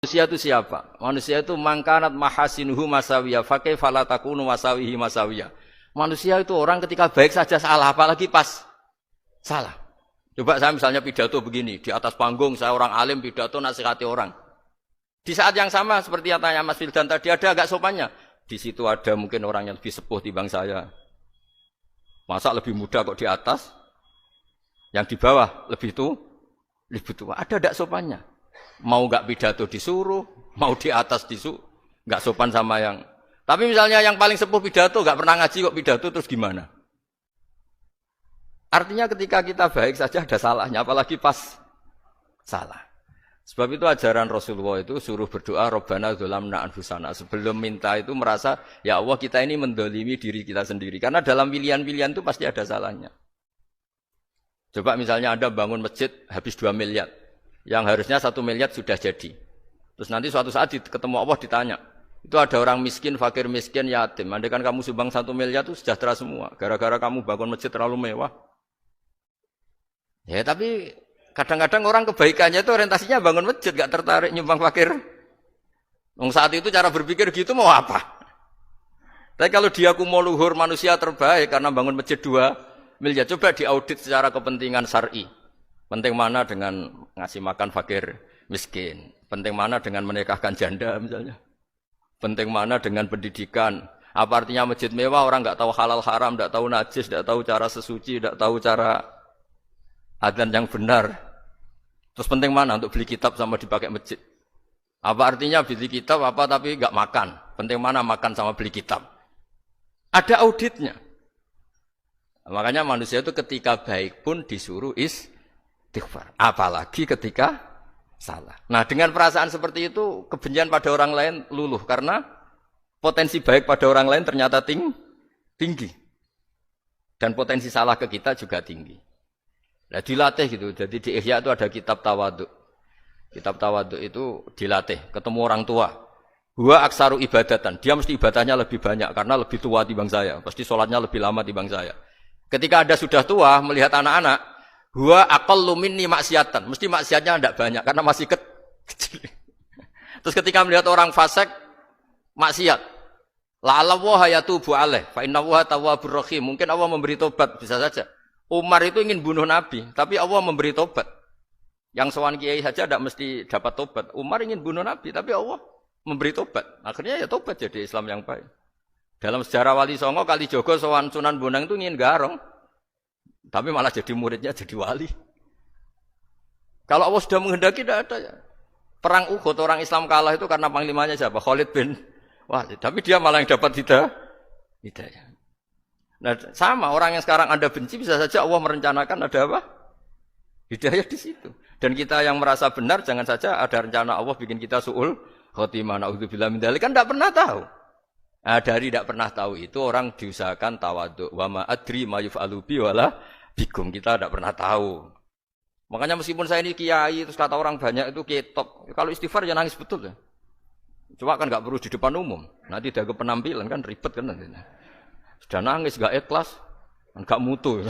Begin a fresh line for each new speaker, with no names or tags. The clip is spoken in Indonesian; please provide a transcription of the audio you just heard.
Manusia itu siapa? Manusia itu mangkanat mahasinuhu masawiya fakih falatakunu masawihi masawiya. Manusia itu orang ketika baik saja salah, apalagi pas salah. Coba saya misalnya pidato begini, di atas panggung saya orang alim pidato nasihati orang. Di saat yang sama seperti yang tanya Mas Wildan tadi, ada agak sopannya. Di situ ada mungkin orang yang lebih sepuh timbang saya. Masa lebih muda kok di atas? Yang di bawah lebih tua. Ada agak sopannya. Mau enggak pidato disuruh, mau di atas disuruh, enggak sopan sama yang. Tapi misalnya yang paling sepuh pidato enggak pernah ngaji kok pidato terus gimana? Artinya ketika kita baik saja ada salahnya, apalagi pas salah. Sebab itu ajaran Rasulullah itu suruh berdoa Rabbana dzolamna anfusana. Sebelum minta itu merasa ya Allah kita ini mendolimi diri kita sendiri. Karena dalam pilihan-pilihan itu pasti ada salahnya. Coba misalnya Anda bangun masjid habis 2 miliar. Yang harusnya 1 miliar sudah jadi. Terus nanti suatu saat ketemu Allah ditanya. Itu ada orang miskin, fakir miskin, yatim. Andai kan kamu sumbang 1 miliar itu sejahtera semua. Gara-gara kamu bangun masjid terlalu mewah. Ya tapi kadang-kadang orang kebaikannya itu orientasinya bangun masjid. Gak tertarik nyumbang fakir. Saat itu cara berpikir gitu mau apa? Tapi kalau dia mau luhur manusia terbaik karena bangun masjid 2 miliar. Coba diaudit secara kepentingan syar'i. Penting mana dengan ngasih makan fakir miskin? Penting mana dengan menikahkan janda misalnya? Penting mana dengan pendidikan? Apa artinya masjid mewah orang enggak tahu halal haram, enggak tahu najis, enggak tahu cara sesuci, enggak tahu cara adzan yang benar. Terus penting mana untuk beli kitab sama dipakai masjid? Apa artinya beli kitab apa tapi enggak makan? Penting mana makan sama beli kitab? Ada auditnya. Makanya manusia itu ketika baik pun disuruh istighfar, apalagi ketika salah. Nah, dengan perasaan seperti itu, kebencian pada orang lain luluh karena potensi baik pada orang lain ternyata tinggi. Dan potensi salah ke kita juga tinggi. Nah, dilatih gitu. Jadi di Ihya itu ada kitab tawadhu. Kitab tawadhu itu dilatih, ketemu orang tua. Huwa aksaru ibadatan. Dia mesti ibadahnya lebih banyak karena lebih tua timbang saya. Pasti sholatnya lebih lama timbang saya. Ketika Anda sudah tua melihat anak-anak, huwa aqallu minni maksiatan. Mesti maksiatnya tidak banyak karena masih kecil. Terus ketika melihat orang fasik maksiat, la'allahu yatubu alaih fa innahu tawwabur rahim. Mungkin Allah memberi tobat, bisa saja. Umar itu ingin bunuh Nabi, tapi Allah memberi tobat. Yang sowan kiai saja tidak mesti dapat tobat. Umar ingin bunuh Nabi, tapi Allah memberi tobat. Akhirnya ya tobat jadi Islam yang baik. Dalam sejarah Wali Songo Kalijogo sowan Sunan Bonang itu ingin garong. Tapi malah jadi muridnya jadi wali. Kalau Allah sudah menghendaki tidak ada ya. Perang Uhud orang Islam kalah itu karena panglimanya siapa? Khalid bin Walid. Tapi dia malah yang dapat hidayah. Nah, sama orang yang sekarang Anda benci bisa saja Allah merencanakan ada apa? Hidayah di situ. Dan kita yang merasa benar jangan saja ada rencana Allah bikin kita su'ul khotimah. Na'udzubillah min dzalik kan tidak pernah tahu. Nah, dari tidak pernah tahu itu orang diusahakan tawadhu. Wa ma adri ma yuf'alu bi wala bikum, kita tidak pernah tahu. Makanya meskipun saya ini kiai terus kata orang banyak itu ketop. Kalau istighfar ya nangis betul ya. Cuma kan enggak perlu di depan umum. Nanti dia ke penampilan kan ribet kan nanti. Sudah nangis enggak ikhlas, enggak mutu.